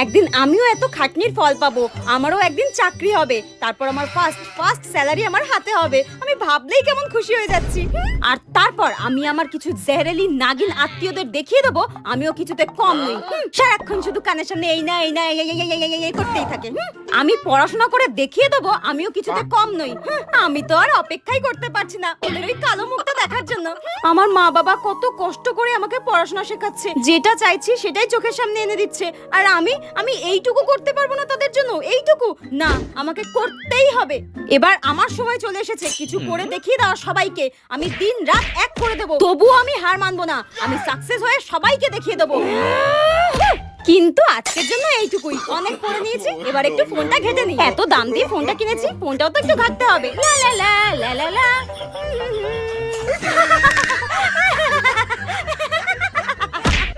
একদিন আমিও এত খাটনির ফল পাবো, আমারও একদিন চাকরি হবে, তারপর আমার ফার্স্ট স্যালারি আমার হাতে হবে। আমি ভাবলেই কেমন খুশি হয়ে যাচ্ছি। আর তারপর আমি আমার কিছু জেহেরেলি নাগিন আত্মীয়দের দেখিয়ে দেবো আমিও কিছুতে কম নই। সারাক্ষণ শুধু কানের সামনে এই না এই না এই করতেই থাকে। আমি পড়াশোনা করে দেখিয়ে দেবো আমিও কিছুতে কম নই। আমি তো আর অপেক্ষাই করতে পারছি না ওদের ওই কালো মুখটা দেখার জন্য। আমার মা বাবা কত কষ্ট করে আমাকে পড়াশোনা শেখাচ্ছে, যেটা চাইছি সেটাই চোখের সামনে এনে দিচ্ছে, আর আমি এইটুকু করতে পারবো না তাদের জন্য? এইটুকু না, আমাকে করতেই হবে। এবার আমার সময় চলে এসেছে কিছু করে দেখিয়ে দেওয়া সবাইকে। আমি দিন রাত এক করে দেবো, তবুও আমি হার মানবো না। আমি সাকসেস হয়ে সবাইকে দেখিয়ে দেবো। কিন্তু আজকের জন্য এইটুকুই, অনেক করে নিয়েছি, এবার একটু ফোনটা ঘেটে নিই। এত দাম দিয়ে ফোনটা কিনেছি, ফোনটাও তো একটু ঘাটতে হবে। লা লা লা লা লা লা।